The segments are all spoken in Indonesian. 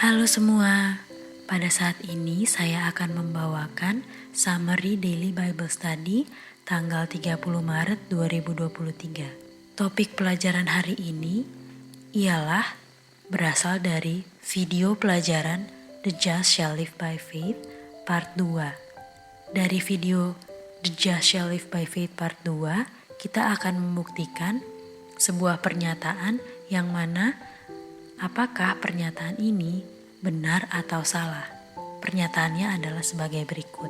Halo semua, pada saat ini saya akan membawakan summary Daily Bible Study tanggal 30 Maret 2023. Topik pelajaran hari ini ialah berasal dari video pelajaran The Just Shall Live by Faith Part 2. Dari video The Just Shall Live by Faith Part 2, kita akan membuktikan sebuah pernyataan yang mana apakah pernyataan ini benar atau salah? Pernyataannya adalah sebagai berikut.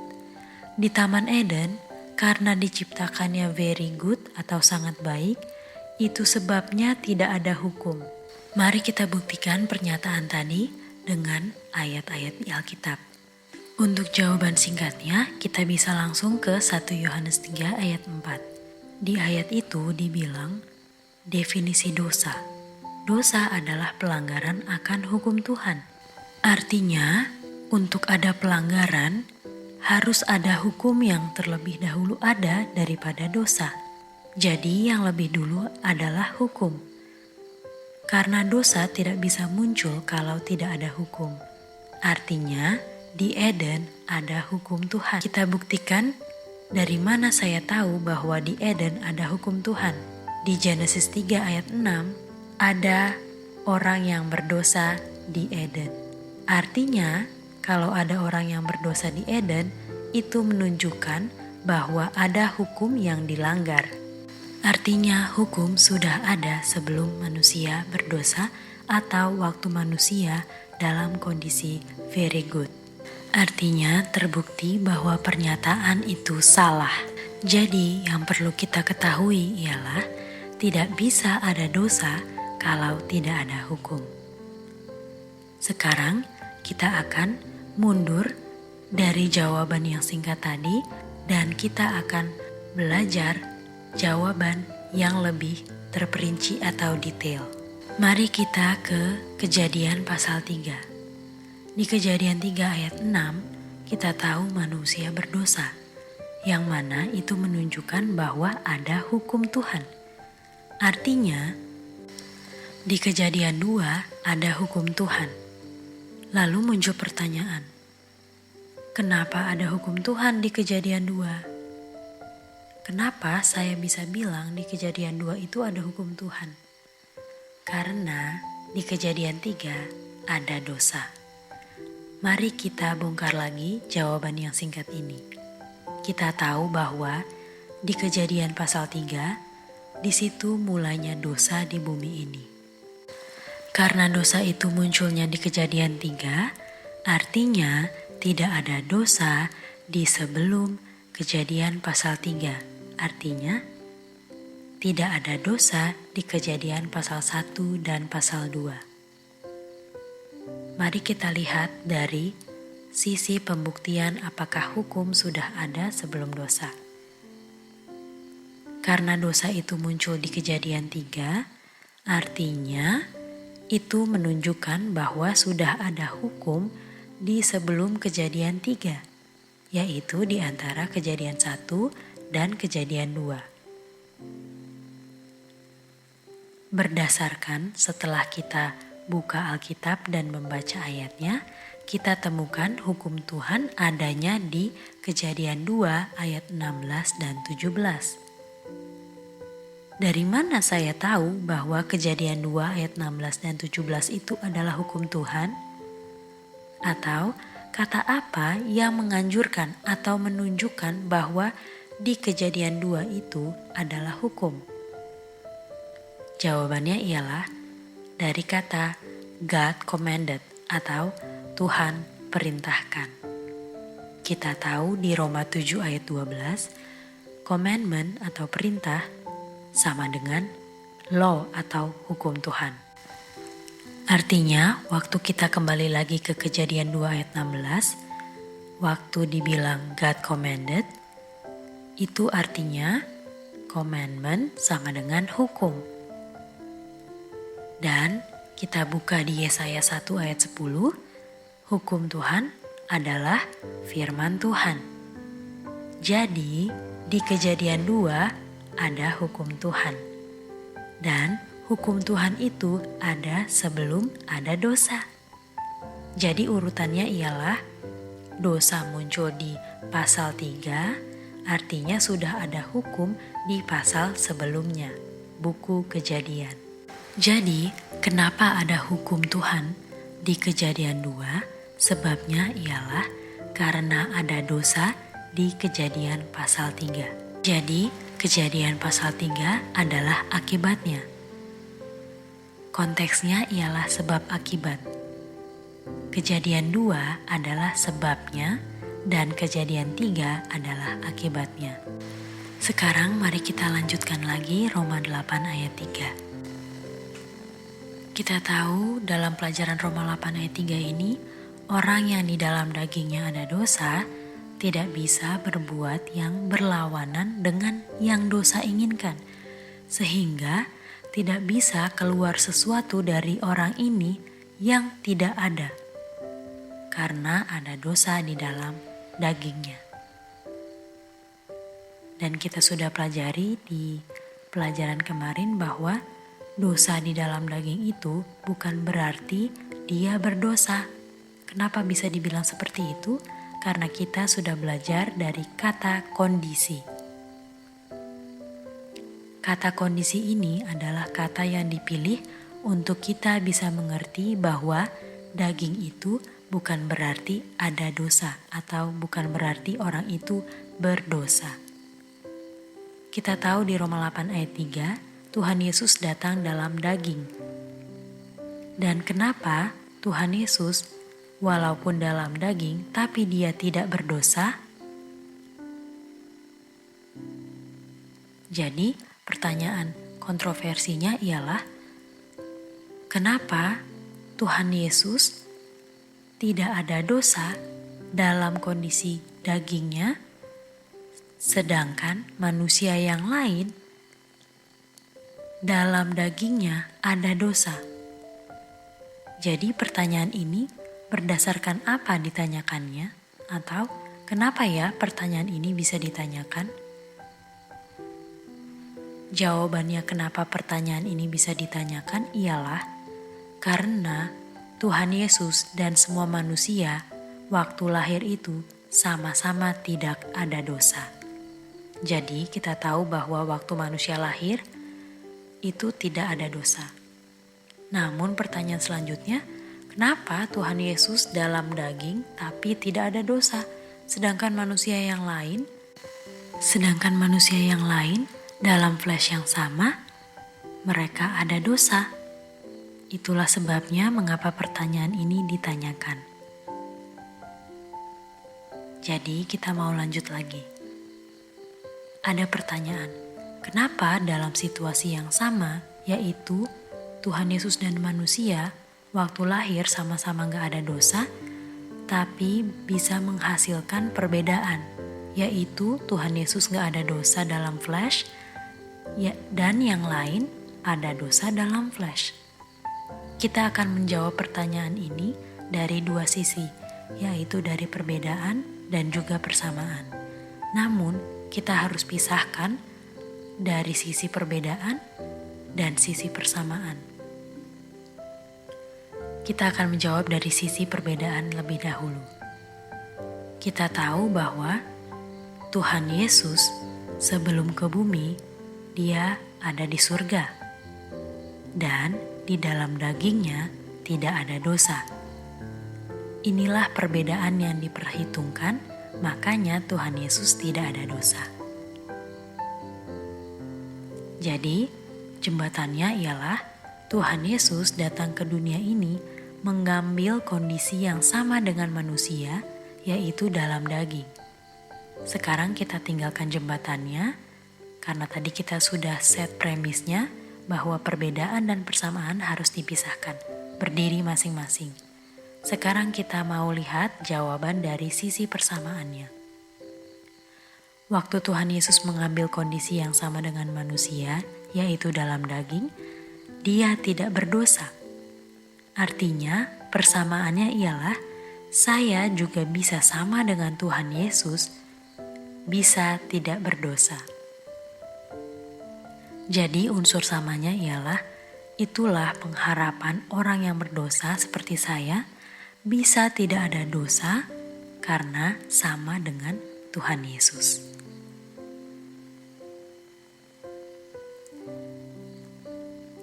Di Taman Eden, karena diciptakannya very good atau sangat baik, itu sebabnya tidak ada hukum. Mari kita buktikan pernyataan tadi dengan ayat-ayat di Alkitab. Untuk jawaban singkatnya, kita bisa langsung ke 1 Yohanes 3 ayat 4. Di ayat itu dibilang, definisi dosa. Dosa adalah pelanggaran akan hukum Tuhan. Artinya, untuk ada pelanggaran, harus ada hukum yang terlebih dahulu ada daripada dosa. Jadi yang lebih dulu adalah hukum. Karena dosa tidak bisa muncul kalau tidak ada hukum. Artinya, di Eden ada hukum Tuhan. Kita buktikan dari mana saya tahu bahwa di Eden ada hukum Tuhan. Di Genesis 3 ayat 6, ada orang yang berdosa di Eden. Artinya, kalau ada orang yang berdosa di Eden, itu menunjukkan bahwa ada hukum yang dilanggar. Artinya, hukum sudah ada sebelum manusia berdosa atau waktu manusia dalam kondisi very good. Artinya, terbukti bahwa pernyataan itu salah. Jadi, yang perlu kita ketahui ialah tidak bisa ada dosa kalau tidak ada hukum. Sekarang kita akan mundur dari jawaban yang singkat tadi dan kita akan belajar jawaban yang lebih terperinci atau detail. Mari kita ke Kejadian pasal 3. Di Kejadian 3 ayat 6 kita tahu manusia berdosa, yang mana itu menunjukkan bahwa ada hukum Tuhan. Artinya, di Kejadian 2 ada hukum Tuhan. Lalu muncul pertanyaan, kenapa ada hukum Tuhan di Kejadian 2? Kenapa saya bisa bilang di Kejadian 2 itu ada hukum Tuhan? Karena di Kejadian 3 ada dosa. Mari kita bongkar lagi jawaban yang singkat ini. Kita tahu bahwa di Kejadian pasal 3, di situ mulanya dosa di bumi ini. Karena dosa itu munculnya di Kejadian 3, artinya tidak ada dosa di sebelum Kejadian pasal 3. Artinya tidak ada dosa di Kejadian pasal 1 dan pasal 2. Mari kita lihat dari sisi pembuktian apakah hukum sudah ada sebelum dosa. Karena dosa itu muncul di Kejadian 3, artinya itu menunjukkan bahwa sudah ada hukum di sebelum Kejadian 3, yaitu di antara Kejadian 1 dan Kejadian 2. Berdasarkan setelah kita buka Alkitab dan membaca ayatnya, kita temukan hukum Tuhan adanya di Kejadian 2 ayat 16 dan 17. Dari mana saya tahu bahwa Kejadian 2 ayat 16 dan 17 itu adalah hukum Tuhan? Atau kata apa yang menganjurkan atau menunjukkan bahwa di Kejadian 2 itu adalah hukum? Jawabannya ialah dari kata God commanded atau Tuhan perintahkan. Kita tahu di Roma 7 ayat 12, commandment atau perintah sama dengan law atau hukum Tuhan. Artinya, waktu kita kembali lagi ke Kejadian 2 ayat 16, waktu dibilang God commanded, itu artinya commandment sama dengan hukum. Dan kita buka di Yesaya 1 ayat 10, hukum Tuhan adalah firman Tuhan. Jadi, di Kejadian 2 ada hukum Tuhan. Dan hukum Tuhan itu ada sebelum ada dosa. Jadi urutannya ialah dosa muncul di pasal 3, artinya sudah ada hukum di pasal sebelumnya, buku Kejadian. Jadi, kenapa ada hukum Tuhan di Kejadian 2? Sebabnya ialah karena ada dosa di Kejadian pasal 3. Jadi, Kejadian pasal 3 adalah akibatnya. Konteksnya ialah sebab akibat. Kejadian 2 adalah sebabnya dan Kejadian 3 adalah akibatnya. Sekarang mari kita lanjutkan lagi Roma 8 ayat 3. Kita tahu dalam pelajaran Roma 8 ayat 3 ini, orang yang di dalam dagingnya ada dosa tidak bisa berbuat yang berlawanan dengan yang dosa inginkan, sehingga tidak bisa keluar sesuatu dari orang ini yang tidak ada, karena ada dosa di dalam dagingnya. Dan kita sudah pelajari di pelajaran kemarin bahwa dosa di dalam daging itu bukan berarti dia berdosa. Kenapa bisa dibilang seperti itu? Karena kita sudah belajar dari kata kondisi. Kata kondisi ini adalah kata yang dipilih untuk kita bisa mengerti bahwa daging itu bukan berarti ada dosa atau bukan berarti orang itu berdosa. Kita tahu di Roma 8 ayat 3, Tuhan Yesus datang dalam daging. Dan kenapa Tuhan Yesus walaupun dalam daging, tapi dia tidak berdosa? Jadi, pertanyaan kontroversinya ialah, kenapa Tuhan Yesus tidak ada dosa dalam kondisi dagingnya, sedangkan manusia yang lain dalam dagingnya ada dosa? Jadi, pertanyaan ini berdasarkan apa ditanyakannya? Atau kenapa ya pertanyaan ini bisa ditanyakan? Jawabannya kenapa pertanyaan ini bisa ditanyakan ialah karena Tuhan Yesus dan semua manusia waktu lahir itu sama-sama tidak ada dosa. Jadi kita tahu bahwa waktu manusia lahir itu tidak ada dosa. Namun pertanyaan selanjutnya, kenapa Tuhan Yesus dalam daging tapi tidak ada dosa, sedangkan manusia yang lain dalam flesh yang sama, mereka ada dosa? Itulah sebabnya mengapa pertanyaan ini ditanyakan. Jadi kita mau lanjut lagi. Ada pertanyaan, kenapa dalam situasi yang sama, yaitu Tuhan Yesus dan manusia waktu lahir sama-sama gak ada dosa, tapi bisa menghasilkan perbedaan, yaitu Tuhan Yesus gak ada dosa dalam flesh, dan yang lain ada dosa dalam flesh. Kita akan menjawab pertanyaan ini dari dua sisi, yaitu dari perbedaan dan juga persamaan. Namun, kita harus pisahkan dari sisi perbedaan dan sisi persamaan. Kita akan menjawab dari sisi perbedaan lebih dahulu. Kita tahu bahwa Tuhan Yesus sebelum ke bumi, dia ada di surga. Dan di dalam dagingnya tidak ada dosa. Inilah perbedaan yang diperhitungkan, makanya Tuhan Yesus tidak ada dosa. Jadi, jembatannya ialah Tuhan Yesus datang ke dunia ini mengambil kondisi yang sama dengan manusia, yaitu dalam daging. Sekarang kita tinggalkan jembatannya, karena tadi kita sudah set premisnya bahwa perbedaan dan persamaan harus dipisahkan, berdiri masing-masing. Sekarang kita mau lihat jawaban dari sisi persamaannya. Waktu Tuhan Yesus mengambil kondisi yang sama dengan manusia, yaitu dalam daging, dia tidak berdosa. Artinya, persamaannya ialah saya juga bisa sama dengan Tuhan Yesus, bisa tidak berdosa. Jadi unsur samanya ialah itulah pengharapan orang yang berdosa seperti saya, bisa tidak ada dosa karena sama dengan Tuhan Yesus.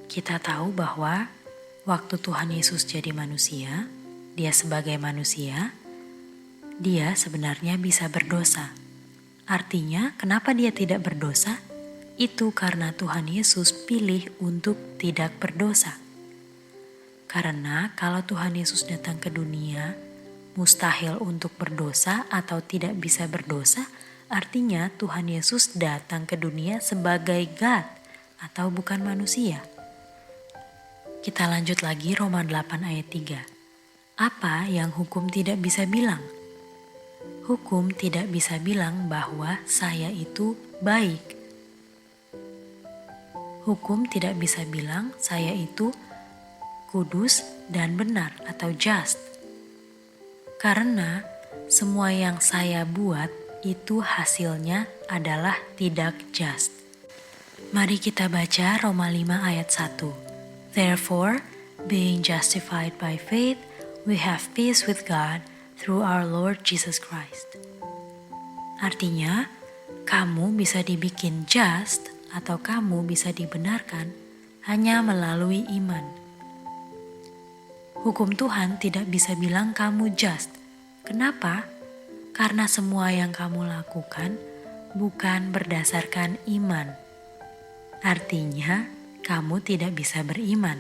Kita tahu bahwa waktu Tuhan Yesus jadi manusia, dia sebagai manusia, dia sebenarnya bisa berdosa. Artinya, kenapa dia tidak berdosa? Itu karena Tuhan Yesus pilih untuk tidak berdosa. Karena kalau Tuhan Yesus datang ke dunia, mustahil untuk berdosa atau tidak bisa berdosa, artinya Tuhan Yesus datang ke dunia sebagai God atau bukan manusia. Kita lanjut lagi Roma 8 ayat 3. Apa yang hukum tidak bisa bilang? Hukum tidak bisa bilang bahwa saya itu baik. Hukum tidak bisa bilang saya itu kudus dan benar atau just. Karena semua yang saya buat itu hasilnya adalah tidak just. Mari kita baca Roma 5 ayat 1. Therefore, being justified by faith, we have peace with God through our Lord Jesus Christ. Artinya, kamu bisa dibikin just atau kamu bisa dibenarkan hanya melalui iman. Hukum Tuhan tidak bisa bilang kamu just. Kenapa? Karena semua yang kamu lakukan bukan berdasarkan iman. Artinya, kamu tidak bisa beriman.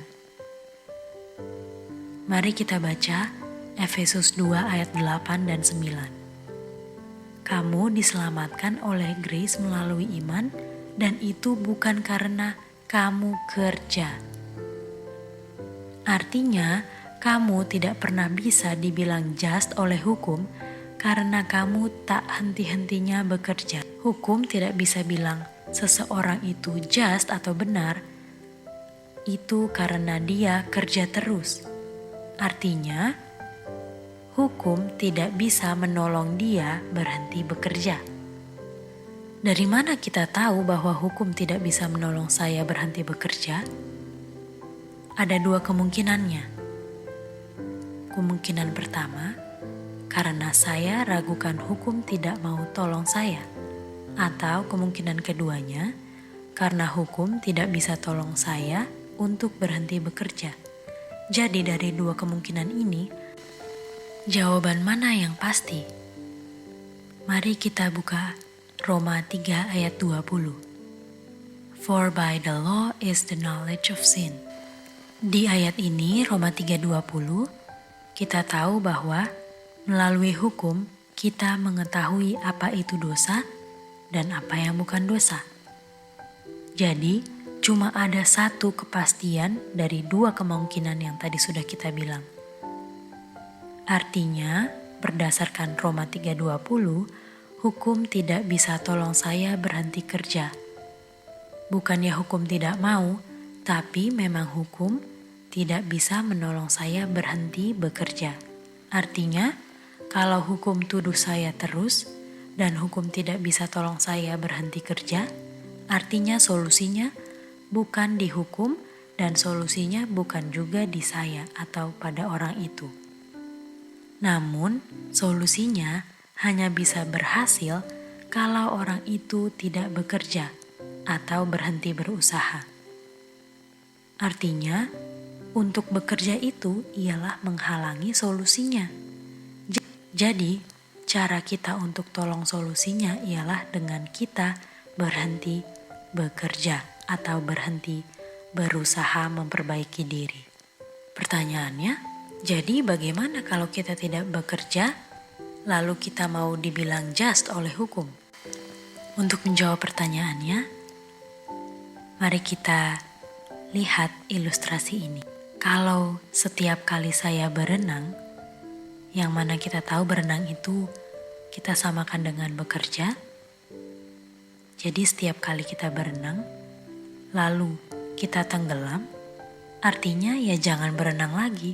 Mari kita baca Efesus 2 ayat 8 dan 9. Kamu diselamatkan oleh grace melalui iman dan itu bukan karena kamu kerja. Artinya, kamu tidak pernah bisa dibilang just oleh hukum karena kamu tak henti-hentinya bekerja. Hukum tidak bisa bilang seseorang itu just atau benar, itu karena dia kerja terus. Artinya, hukum tidak bisa menolong dia berhenti bekerja. Dari mana kita tahu bahwa hukum tidak bisa menolong saya berhenti bekerja? Ada dua kemungkinannya. Kemungkinan pertama, karena saya ragukan hukum tidak mau tolong saya. Atau kemungkinan keduanya, karena hukum tidak bisa tolong saya untuk berhenti bekerja. Jadi dari dua kemungkinan ini, jawaban mana yang pasti? Mari kita buka Roma 3 ayat 20. For by the law is the knowledge of sin. Di ayat ini Roma 3:20, kita tahu bahwa melalui hukum kita mengetahui apa itu dosa dan apa yang bukan dosa. Jadi, cuma ada satu kepastian dari dua kemungkinan yang tadi sudah kita bilang. Artinya, berdasarkan Roma 3:20, hukum tidak bisa tolong saya berhenti kerja. Bukannya hukum tidak mau, tapi memang hukum tidak bisa menolong saya berhenti bekerja. Artinya, kalau hukum tuduh saya terus dan hukum tidak bisa tolong saya berhenti kerja, artinya solusinya bukan di hukum dan solusinya bukan juga di saya atau pada orang itu. Namun, solusinya hanya bisa berhasil kalau orang itu tidak bekerja atau berhenti berusaha. Artinya, untuk bekerja itu ialah menghalangi solusinya. Jadi, cara kita untuk tolong solusinya ialah dengan kita berhenti bekerja atau berhenti berusaha memperbaiki diri. Pertanyaannya, jadi bagaimana kalau kita tidak bekerja, lalu kita mau dibilang just oleh hukum? Untuk menjawab pertanyaannya, mari kita lihat ilustrasi ini. Kalau setiap kali saya berenang, yang mana kita tahu berenang itu kita samakan dengan bekerja. Jadi setiap kali kita berenang, lalu kita tenggelam, artinya ya jangan berenang lagi.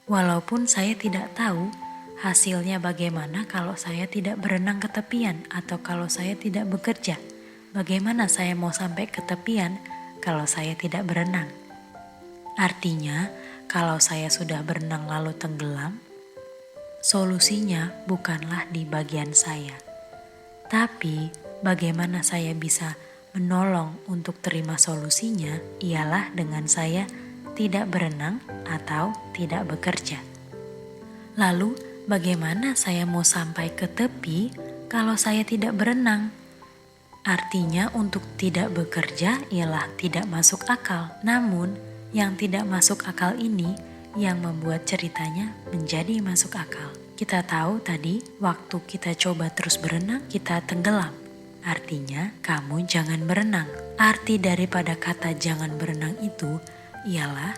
Walaupun saya tidak tahu hasilnya bagaimana kalau saya tidak berenang ke tepian atau kalau saya tidak bekerja. Bagaimana saya mau sampai ke tepian kalau saya tidak berenang? Artinya, Kalau saya sudah berenang lalu tenggelam, solusinya bukanlah di bagian saya. Tapi bagaimana saya bisa menolong untuk terima solusinya ialah dengan saya tidak berenang atau tidak bekerja. Lalu bagaimana saya mau sampai ke tepi kalau saya tidak berenang? Artinya untuk tidak bekerja ialah tidak masuk akal. Namun yang tidak masuk akal ini yang membuat ceritanya menjadi masuk akal. Kita tahu tadi waktu kita coba terus berenang kita tenggelam. Artinya kamu jangan berenang. Arti daripada kata jangan berenang itu ialah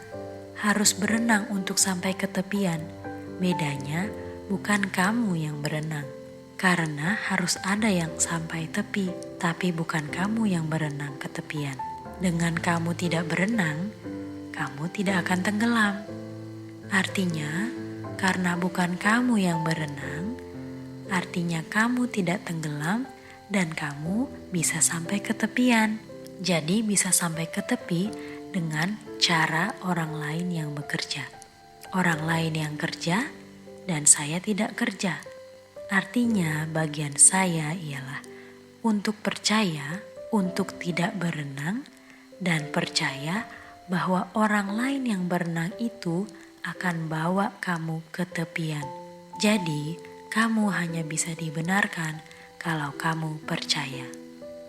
harus berenang untuk sampai ke tepian. Bedanya bukan kamu yang berenang. Karena harus ada yang sampai tepi, tapi bukan kamu yang berenang ke tepian. Dengan kamu tidak berenang, kamu tidak akan tenggelam. Artinya, karena bukan kamu yang berenang, artinya kamu tidak tenggelam dan kamu bisa sampai ke tepian. Jadi bisa sampai ke tepi dengan cara orang lain yang bekerja. Orang lain yang kerja dan saya tidak kerja. Artinya bagian saya ialah untuk percaya, untuk tidak berenang, dan percaya bahwa orang lain yang berenang itu akan bawa kamu ke tepian. Jadi, kamu hanya bisa dibenarkan kalau kamu percaya.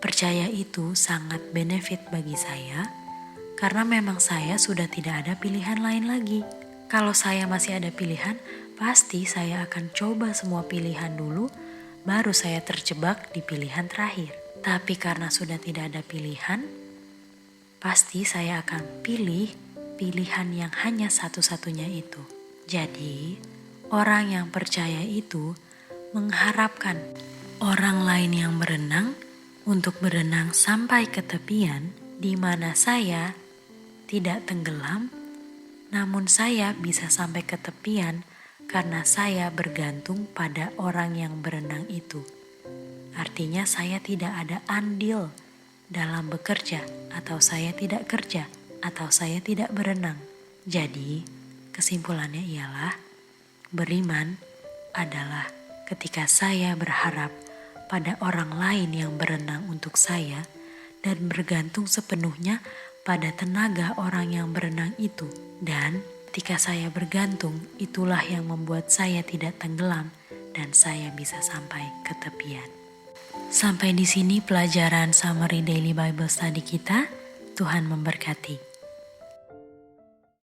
Percaya itu sangat benefit bagi saya, karena memang saya sudah tidak ada pilihan lain lagi. Kalau saya masih ada pilihan, pasti saya akan coba semua pilihan dulu, baru saya terjebak di pilihan terakhir. Tapi karena sudah tidak ada pilihan, pasti saya akan pilih pilihan yang hanya satu-satunya itu. Jadi, orang yang percaya itu mengharapkan orang lain yang berenang untuk berenang sampai ke tepian, di mana saya tidak tenggelam, namun saya bisa sampai ke tepian karena saya bergantung pada orang yang berenang itu. Artinya saya tidak ada andil dalam bekerja, atau saya tidak kerja, atau saya tidak berenang. Jadi kesimpulannya ialah beriman adalah ketika saya berharap pada orang lain yang berenang untuk saya dan bergantung sepenuhnya pada tenaga orang yang berenang itu. Dan ketika saya bergantung, itulah yang membuat saya tidak tenggelam dan saya bisa sampai ke tepian. Sampai di sini pelajaran Summary Daily Bible Study kita. Tuhan memberkati.